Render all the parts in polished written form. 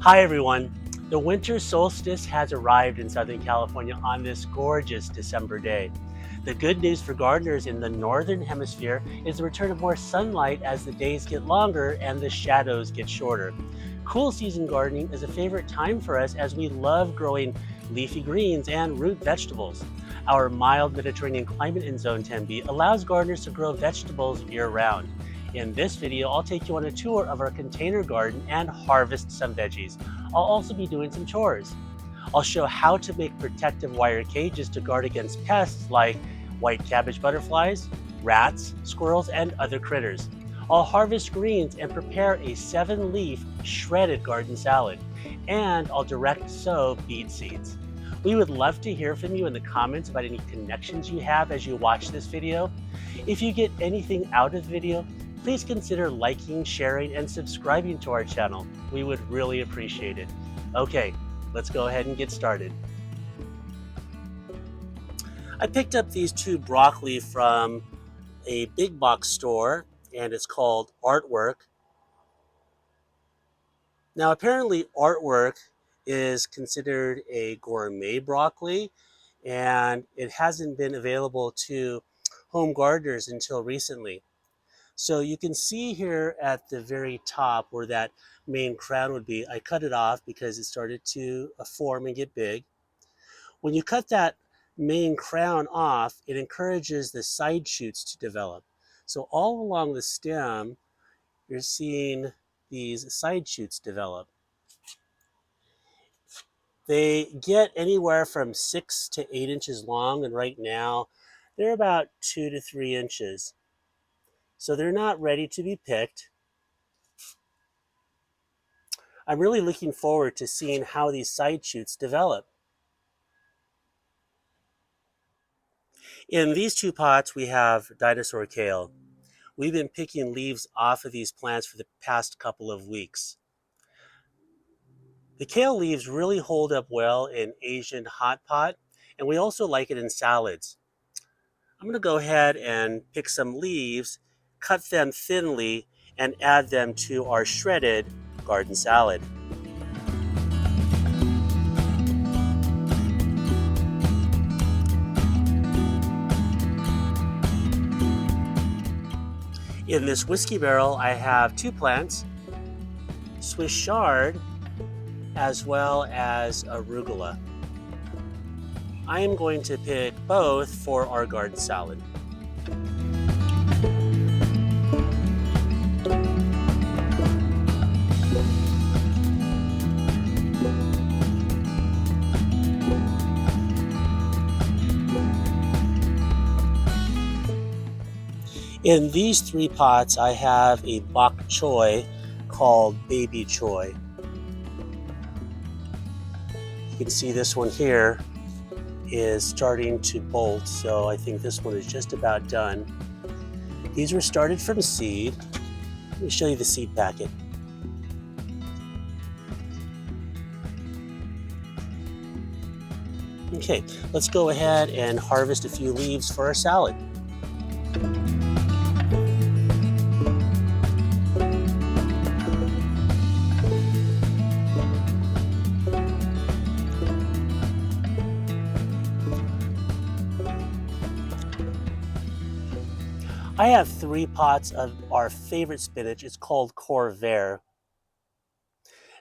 Hi everyone. The winter solstice has arrived in Southern California on this gorgeous December day. The good news for gardeners in the Northern Hemisphere is the return of more sunlight as the days get longer and the shadows get shorter. Cool season gardening is a favorite time for us as we love growing leafy greens and root vegetables. Our mild Mediterranean climate in Zone 10B allows gardeners to grow vegetables year-round. In this video, I'll take you on a tour of our container garden and harvest some veggies. I'll also be doing some chores. I'll show how to make protective wire cages to guard against pests like white cabbage butterflies, rats, squirrels, and other critters. I'll harvest greens and prepare a 7-leaf shredded garden salad. And I'll direct sow beet seeds. We would love to hear from you in the comments about any connections you have as you watch this video. If you get anything out of the video, please consider liking, sharing, and subscribing to our channel. We would really appreciate it. Okay, let's go ahead and get started. I picked up these 2 broccoli from a big box store, and it's called Artwork. Now, apparently Artwork is considered a gourmet broccoli, and it hasn't been available to home gardeners until recently. So you can see here at the very top where that main crown would be, I cut it off because it started to form and get big. When you cut that main crown off, it encourages the side shoots to develop. So all along the stem, you're seeing these side shoots develop. They get anywhere from 6 to 8 inches long, and right now they're about 2 to 3 inches. So they're not ready to be picked. I'm really looking forward to seeing how these side shoots develop. In these 2 pots, we have Dinosaur kale. We've been picking leaves off of these plants for the past couple of weeks. The kale leaves really hold up well in Asian hot pot, and we also like it in salads. I'm going to go ahead and pick some leaves, cut them thinly, and add them to our shredded garden salad. In this whiskey barrel, I have 2 plants, Swiss chard, as well as arugula. I am going to pick both for our garden salad. In these 3 pots, I have a Pak Choi called Baby Choy. You can see this one here is starting to bolt, so I think this one is just about done. These were started from seed. Let me show you the seed packet. Okay, let's go ahead and harvest a few leaves for our salad. I have 3 pots of our favorite spinach. It's called Corvair.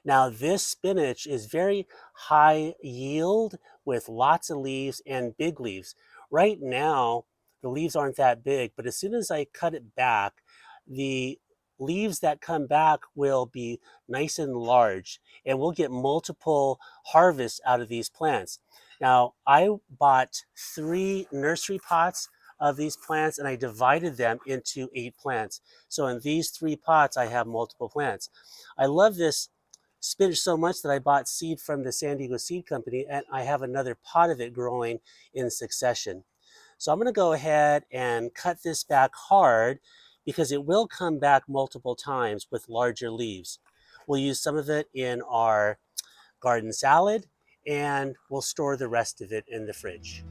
Now this spinach is very high yield with lots of leaves and big leaves. Right now, the leaves aren't that big, but as soon as I cut it back, the leaves that come back will be nice and large, and we'll get multiple harvests out of these plants. Now, I bought 3 nursery pots of these plants, and I divided them into 8 plants. So in these 3 pots, I have multiple plants. I love this spinach so much that I bought seed from the San Diego Seed Company, and I have another pot of it growing in succession. So I'm going to go ahead and cut this back hard because it will come back multiple times with larger leaves. We'll use some of it in our garden salad, and we'll store the rest of it in the fridge.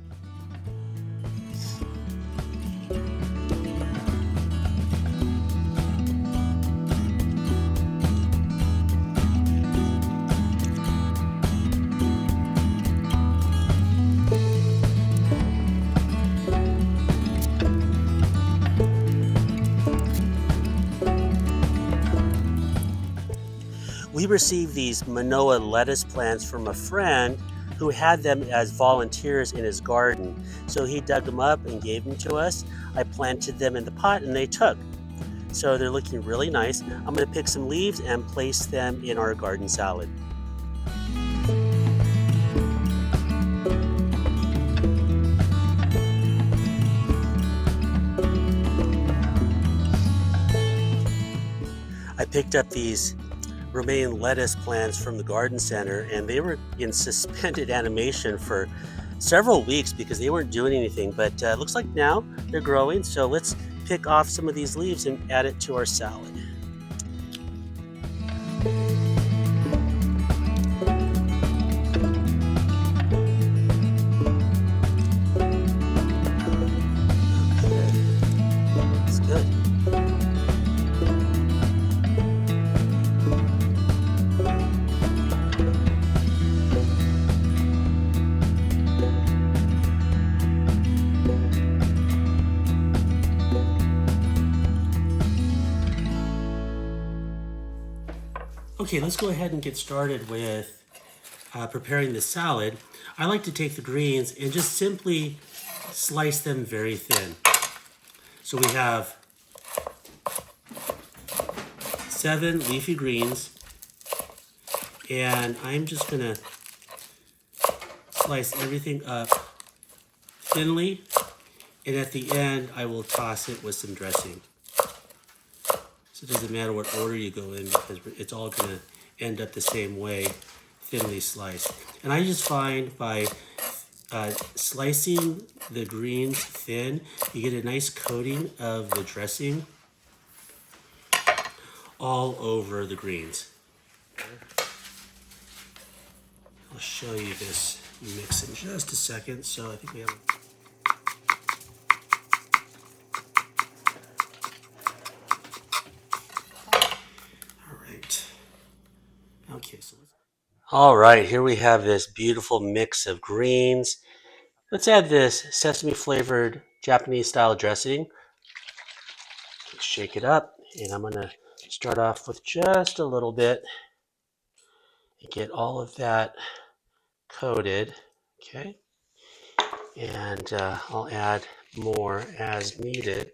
We received these Manoa lettuce plants from a friend who had them as volunteers in his garden. So he dug them up and gave them to us. I planted them in the pot and they took. So they're looking really nice. I'm going to pick some leaves and place them in our garden salad. I picked up these Romaine lettuce plants from the garden center, and they were in suspended animation for several weeks because they weren't doing anything. But looks like now they're growing. So let's pick off some of these leaves and add it to our salad. It's good. Okay, let's go ahead and get started with preparing the salad. I like to take the greens and just simply slice them very thin. So we have 7 leafy greens, and I'm just gonna slice everything up thinly, and at the end I will toss it with some dressing. So it doesn't matter what order you go in because it's all gonna end up the same way, thinly sliced. And I just find by slicing the greens thin, you get a nice coating of the dressing all over the greens. I'll show you this mix in just a second. So I think we have all right. Okay, so all right, here we have this beautiful mix of greens. Let's add this sesame flavored Japanese style dressing. Shake it up, and I'm gonna start off with just a little bit and get all of that coated. Okay, and I'll add more as needed.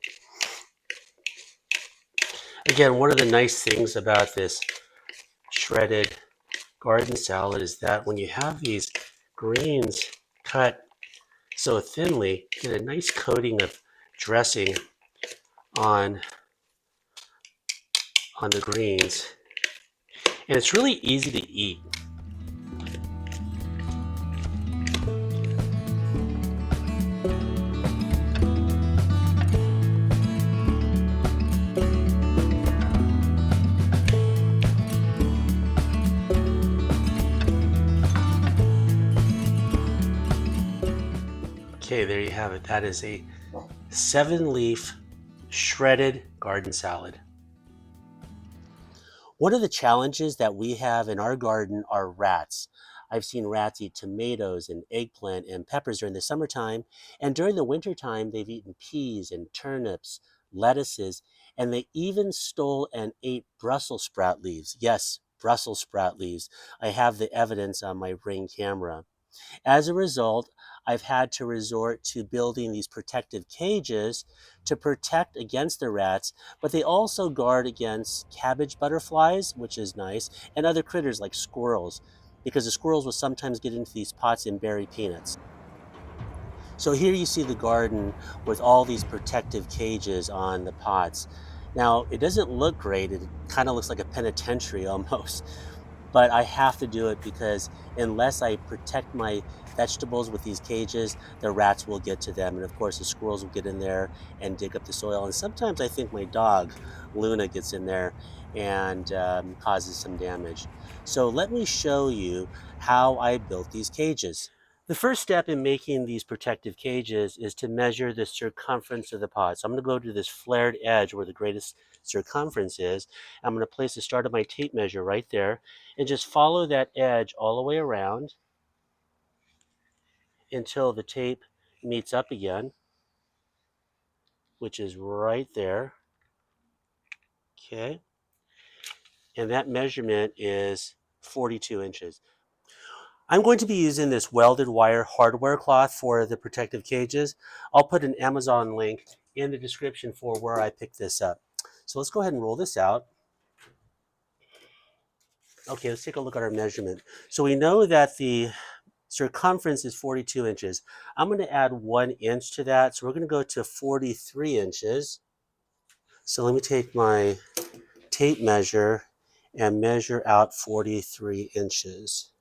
Again, one of the nice things about this shredded garden salad is that when you have these greens cut so thinly, you get a nice coating of dressing on the greens, and it's really easy to eat. Okay, there you have it. That is a 7-leaf shredded garden salad. One of the challenges that we have in our garden are rats. I've seen rats eat tomatoes and eggplant and peppers during the summertime, and during the wintertime, they've eaten peas and turnips, lettuces, and they even stole and ate Brussels sprout leaves. Yes, Brussels sprout leaves. I have the evidence on my Ring camera. As a result, I've had to resort to building these protective cages to protect against the rats, but they also guard against cabbage butterflies, which is nice, and other critters like squirrels, because the squirrels will sometimes get into these pots and bury peanuts. So here you see the garden with all these protective cages on the pots. Now, it doesn't look great. It kind of looks like a penitentiary almost, but I have to do it because unless I protect my vegetables with these cages, the rats will get to them. And of course, the squirrels will get in there and dig up the soil. And sometimes I think my dog, Luna, gets in there and causes some damage. So let me show you how I built these cages. The first step in making these protective cages is to measure the circumference of the pot. So I'm going to go to this flared edge where the greatest circumference is. I'm going to place the start of my tape measure right there and just follow that edge all the way around until the tape meets up again, which is right there. Okay. and that measurement is 42 inches. I'm going to be using this welded wire hardware cloth for the protective cages. I'll put an Amazon link in the description for where I picked this up. So let's go ahead and roll this out. Okay, let's take a look at our measurement. So we know that the circumference is 42 inches. I'm going to add 1 inch to that. So we're going to go to 43 inches. So let me take my tape measure and measure out 43 inches.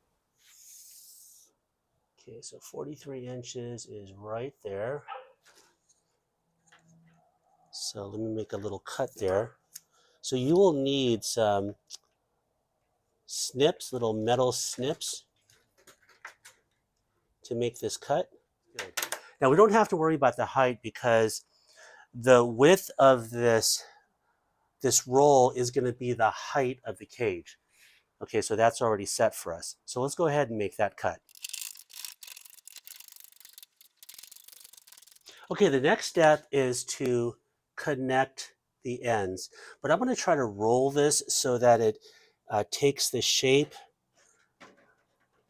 Okay, so 43 inches is right there. So let me make a little cut there. So you will need some snips, little metal snips, to make this cut. Good. Now we don't have to worry about the height because the width of this roll is going to be the height of the cage. Okay, so that's already set for us. So let's go ahead and make that cut. Okay, the next step is to connect the ends, but I'm going to try to roll this so that it takes the shape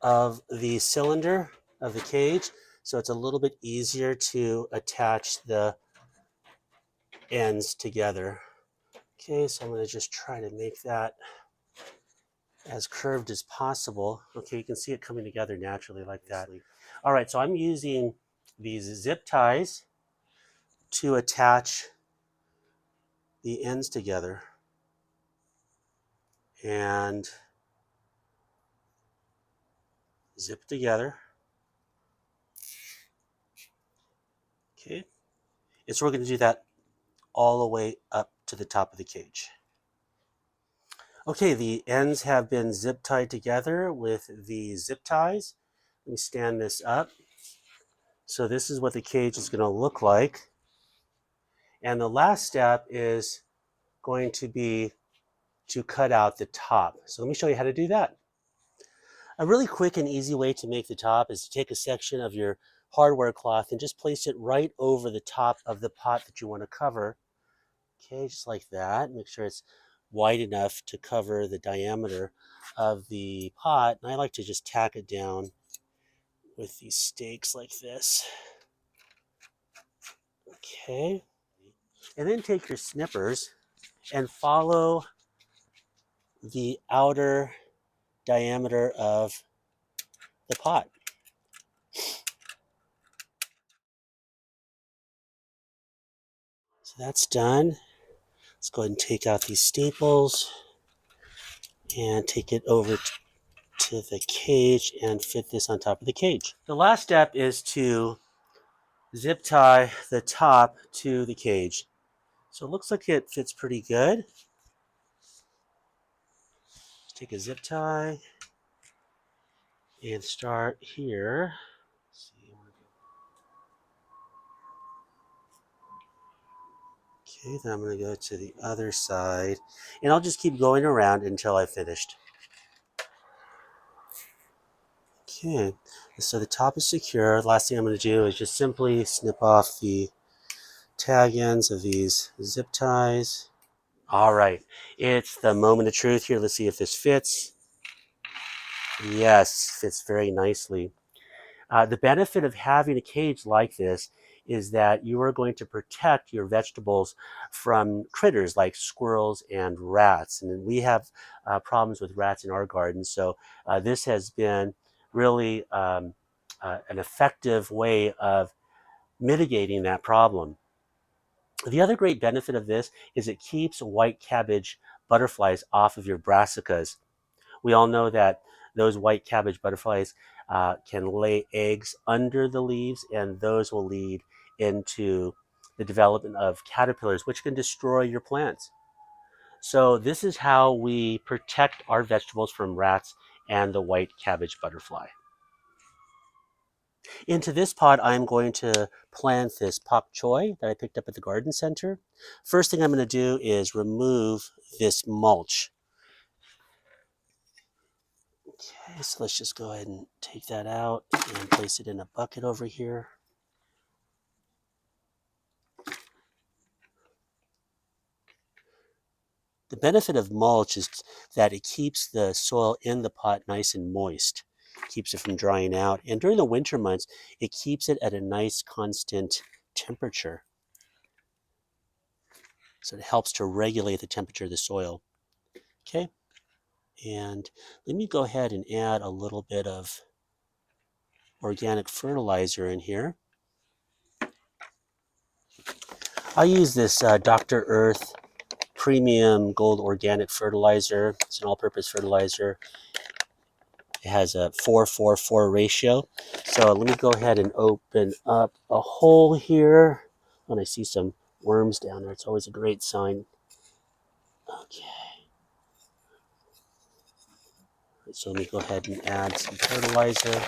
of the cylinder of the cage, so it's a little bit easier to attach the ends together. Okay, so I'm going to just try to make that as curved as possible. Okay, you can see it coming together naturally like that. All right, so I'm using these zip ties to attach the ends together and zip together. Okay, and so we're going to do that all the way up to the top of the cage. Okay, the ends have been zip tied together with the zip ties. Let me stand this up. So this is what the cage is going to look like. And the last step is going to be to cut out the top. So let me show you how to do that. A really quick and easy way to make the top is to take a section of your hardware cloth and just place it right over the top of the pot that you want to cover. Okay, just like that. Make sure it's wide enough to cover the diameter of the pot. And I like to just tack it down with these stakes like this. Okay, and then take your snippers and follow the outer diameter of the pot. So that's done. Let's go ahead and take out these staples and take it over to the cage and fit this on top of the cage. The last step is to zip tie the top to the cage. So it looks like it fits pretty good. Let's take a zip tie and start here. Okay, then I'm going to go to the other side and I'll just keep going around until I've finished. Okay, so the top is secure. The last thing I'm going to do is just simply snip off the tag ends of these zip ties. All right, it's the moment of truth here. Let's see if this fits. Yes, fits very nicely. The benefit of having a cage like this is that you are going to protect your vegetables from critters like squirrels and rats. And we have problems with rats in our garden, so this has been really an effective way of mitigating that problem. The other great benefit of this is it keeps white cabbage butterflies off of your brassicas. We all know that those white cabbage butterflies can lay eggs under the leaves, and those will lead into the development of caterpillars, which can destroy your plants. So this is how we protect our vegetables from rats and the white cabbage butterfly. Into this pot, I'm going to plant this Pak Choi that I picked up at the garden center. First thing I'm going to do is remove this mulch. Okay, so let's just go ahead and take that out and place it in a bucket over here. The benefit of mulch is that it keeps the soil in the pot nice and moist, keeps it from drying out. And during the winter months, it keeps it at a nice constant temperature. So it helps to regulate the temperature of the soil. Okay, and let me go ahead and add a little bit of organic fertilizer in here. I use this Dr. Earth Premium Gold Organic Fertilizer. It's an all-purpose fertilizer. It has a 4-4-4 ratio. So let me go ahead and open up a hole here. When I see some worms down there, it's always a great sign. Okay. So let me go ahead and add some fertilizer.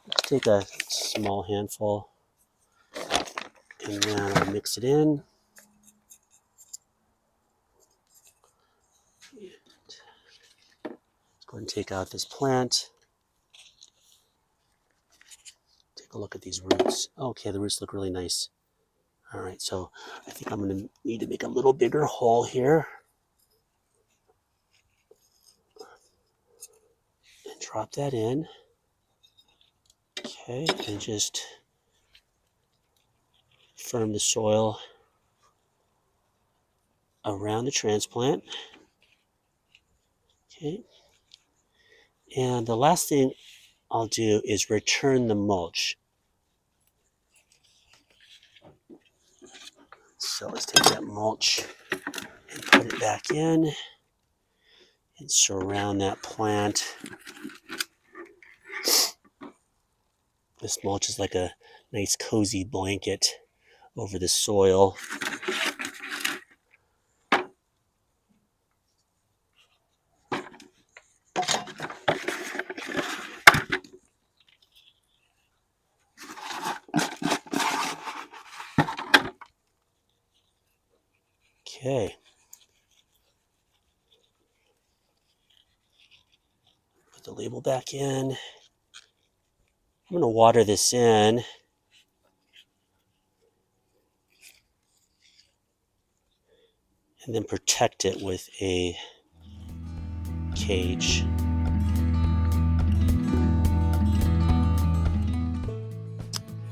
Let's take a small handful and then I'll mix it in. Let's go ahead and take out this plant. Take a look at these roots. Okay, the roots look really nice. All right, so I think I'm going to need to make a little bigger hole here. And drop that in. Okay, and just firm the soil around the transplant. Okay, and the last thing I'll do is return the mulch. So let's take that mulch and put it back in and surround that plant. This mulch is like a nice cozy blanket over the soil. Okay. Put the label back in. I'm going to water this in. And then protect it with a cage.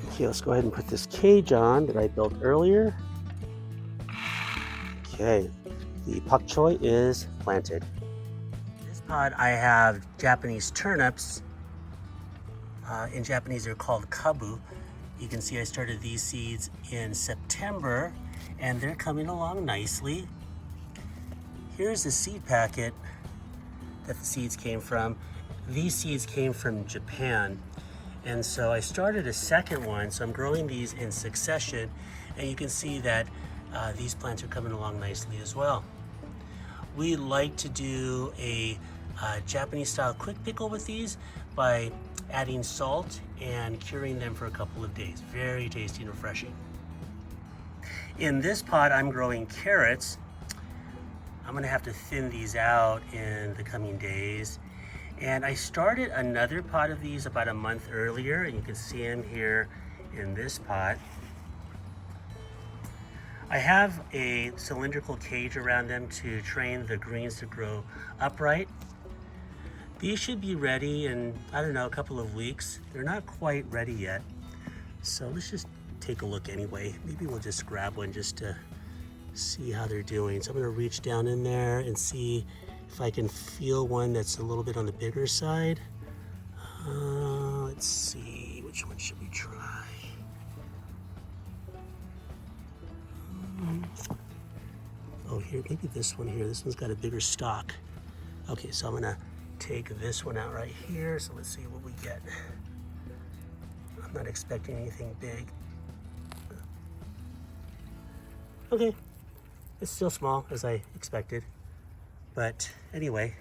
Okay, let's go ahead and put this cage on that I built earlier. Okay, the Pak Choi is planted. In this pot I have Japanese turnips. In Japanese they're called kabu. You can see I started these seeds in September and they're coming along nicely. Here's the seed packet that the seeds came from. These seeds came from Japan. And so I started a second one, so I'm growing these in succession, and you can see that these plants are coming along nicely as well. We like to do a Japanese style quick pickle with these by adding salt and curing them for a couple of days. Very tasty and refreshing. In this pot I'm growing carrots. I'm gonna have to thin these out in the coming days. And I started another pot of these about a month earlier, and you can see them here in this pot. I have a cylindrical cage around them to train the greens to grow upright. These should be ready in, I don't know, a couple of weeks. They're not quite ready yet. So let's just take a look anyway. Maybe we'll just grab one just to see how they're doing. So I'm gonna reach down in there and see if I can feel one that's a little bit on the bigger side. Let's see, which one should we try? Oh, here, maybe this one here. This one's got a bigger stalk. Okay, so I'm gonna take this one out right here. So let's see what we get. I'm not expecting anything big. Okay, it's still small as I expected. But anyway,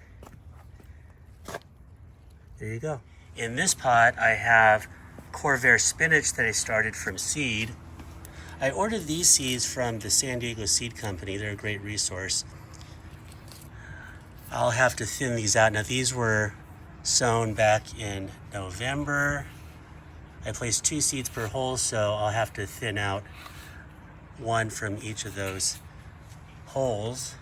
there you go. In this pot, I have Corvair spinach that I started from seed. I ordered these seeds from the San Diego Seed Company. They're a great resource. I'll have to thin these out. Now these were sown back in November. I placed 2 seeds per hole, so I'll have to thin out one from each of those holes.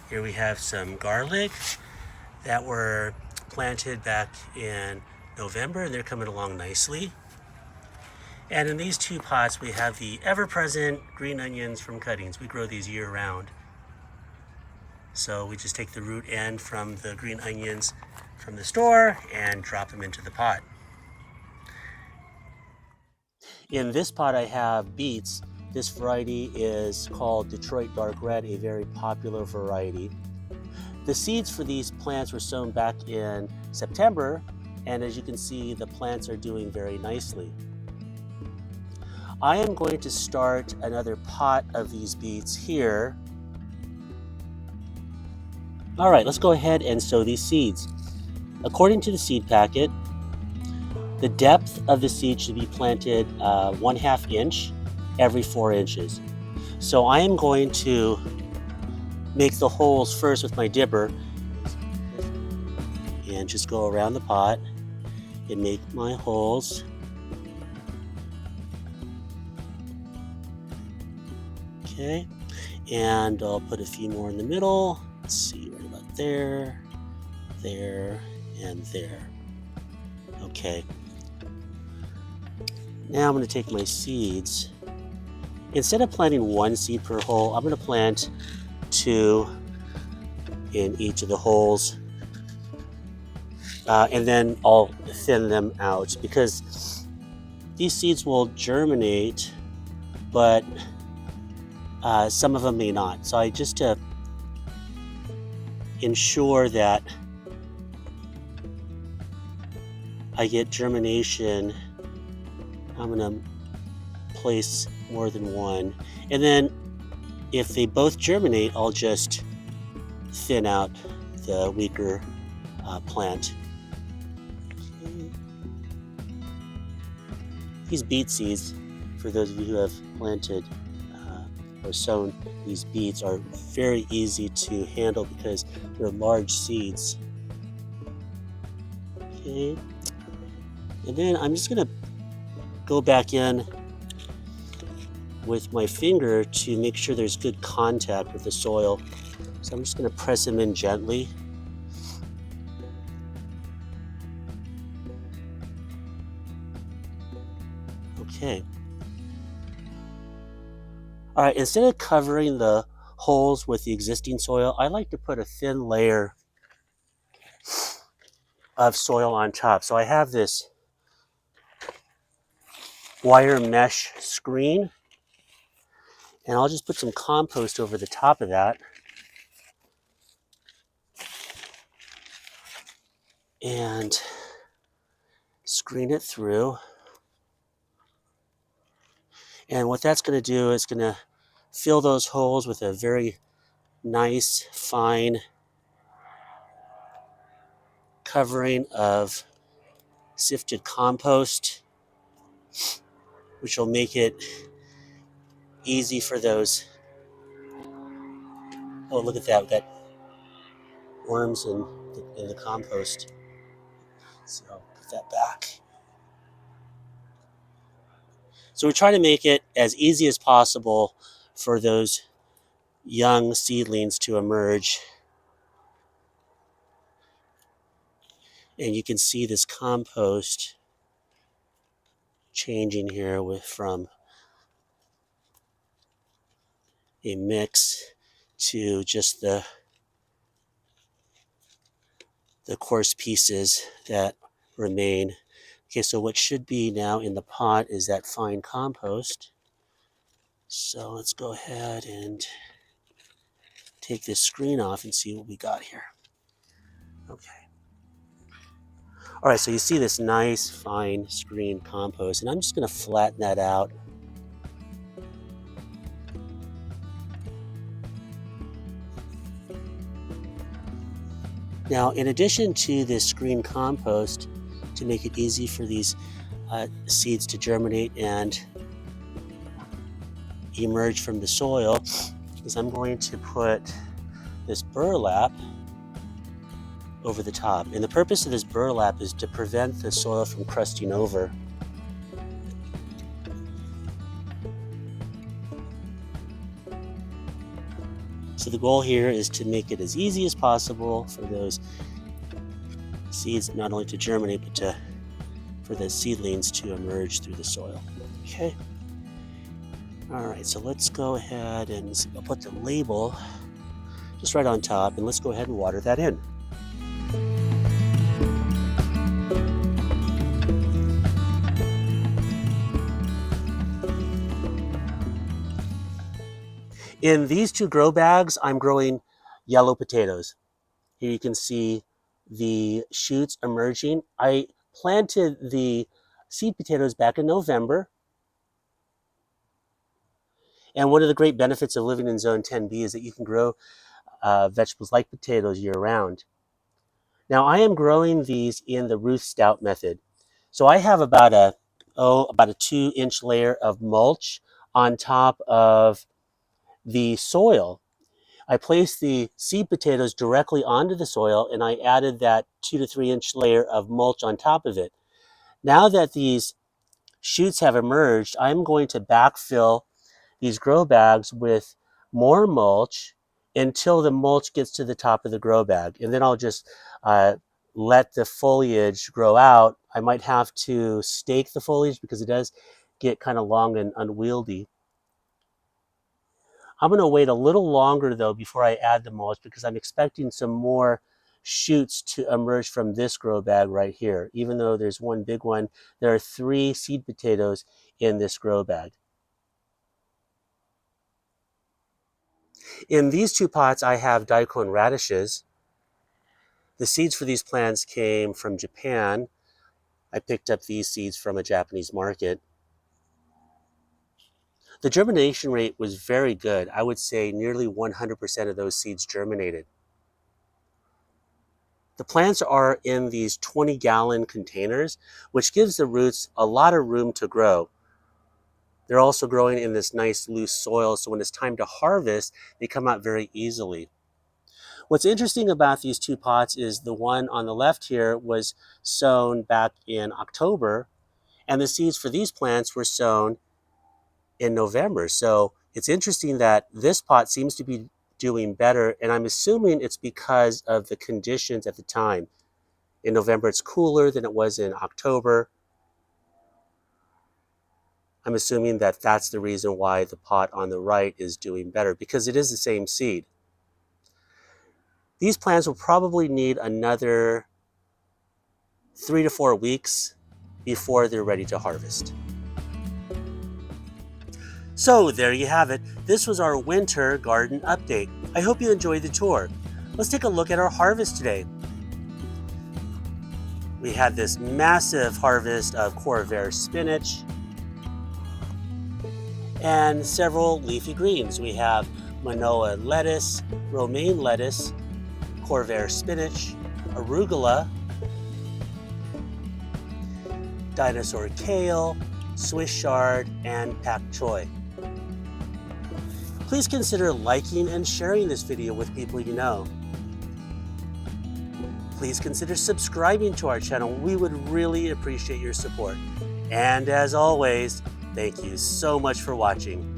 Here we have some garlic that were planted back in November, and they're coming along nicely. And in these two pots, we have the ever-present green onions from cuttings. We grow these year-round. So we just take the root end from the green onions from the store and drop them into the pot. In this pot, I have beets. This variety is called Detroit Dark Red, a very popular variety. The seeds for these plants were sown back in September, and as you can see, the plants are doing very nicely. I am going to start another pot of these beets here. All right, let's go ahead and sow these seeds. According to the seed packet, the depth of the seed should be planted 1/2 inch every 4 inches. So I am going to make the holes first with my dipper and just go around the pot and make my holes. Okay, and I'll put a few more in the middle. Let's see, right about there, there, and there. Okay. Now I'm going to take my seeds. Instead of planting 1 seed per hole, I'm going to plant 2 in each of the holes. And then I'll thin them out because these seeds will germinate, but some of them may not. So just to ensure that I get germination, I'm going to place more than 1. And then if they both germinate, I'll just thin out the weaker plant. Okay. These beet seeds, for those of you who have planted or sown these beets, are very easy to handle because they're large seeds. Okay. And then I'm just going to go back in with my finger to make sure there's good contact with the soil. So I'm just going to press them in gently. Okay. All right, instead of covering the holes with the existing soil, I like to put a thin layer of soil on top. So I have this wire mesh screen, and I'll just put some compost over the top of that. And screen it through. And what that's going to do is going to fill those holes with a very nice, fine covering of sifted compost, which will make it easy for those. Oh, look at that. We've got worms in the compost. So I'll put that back. So we're trying to make it as easy as possible for those young seedlings to emerge. And you can see this compost changing here from a mix to just the coarse pieces that remain. Okay, so what should be now in the pot is that fine compost. So let's go ahead and take this screen off and see what we got here. Okay. All right, so you see this nice fine screen compost, and I'm just going to flatten that out. Now, in addition to this screen compost, to make it easy for these seeds to germinate and emerge from the soil, is I'm going to put this burlap over the top. And the purpose of this burlap is to prevent the soil from crusting over. So the goal here is to make it as easy as possible for those seeds not only to germinate, but for the seedlings to emerge through the soil. Okay. All right, so let's go ahead and I'll put the label just right on top, and let's go ahead and water that in. In these two grow bags, I'm growing yellow potatoes. Here you can see the shoots emerging. I planted the seed potatoes back in November. And one of the great benefits of living in Zone 10B is that you can grow vegetables like potatoes year round. Now I am growing these in the Ruth Stout method. So I have about a 2-inch layer of mulch on top of the soil. I placed the seed potatoes directly onto the soil, and I added that 2 to 3-inch layer of mulch on top of it. Now that these shoots have emerged, I'm going to backfill these grow bags with more mulch until the mulch gets to the top of the grow bag. And then I'll just let the foliage grow out. I might have to stake the foliage because it does get kind of long and unwieldy. I'm going to wait a little longer though before I add the mulch because I'm expecting some more shoots to emerge from this grow bag right here. Even though there's one big one, there are 3 seed potatoes in this grow bag. In these 2 pots, I have Daikon radishes. The seeds for these plants came from Japan. I picked up these seeds from a Japanese market. The germination rate was very good. I would say nearly 100% of those seeds germinated. The plants are in these 20-gallon containers, which gives the roots a lot of room to grow. They're also growing in this nice loose soil, so when it's time to harvest, they come out very easily. What's interesting about these 2 pots is the one on the left here was sown back in October, and the seeds for these plants were sown in November. So it's interesting that this pot seems to be doing better, and I'm assuming it's because of the conditions at the time. In November, it's cooler than it was in October. I'm assuming that that's the reason why the pot on the right is doing better, because it is the same seed. These plants will probably need another 3 to 4 weeks before they're ready to harvest. So there you have it. This was our winter garden update. I hope you enjoyed the tour. Let's take a look at our harvest today. We had this massive harvest of Corvair spinach and several leafy greens. We have Manoa lettuce, Romaine lettuce, Corvair spinach, Arugula, Dinosaur kale, Swiss chard, and Pak Choi. Please consider liking and sharing this video with people you know. Please consider subscribing to our channel. We would really appreciate your support. And as always, thank you so much for watching.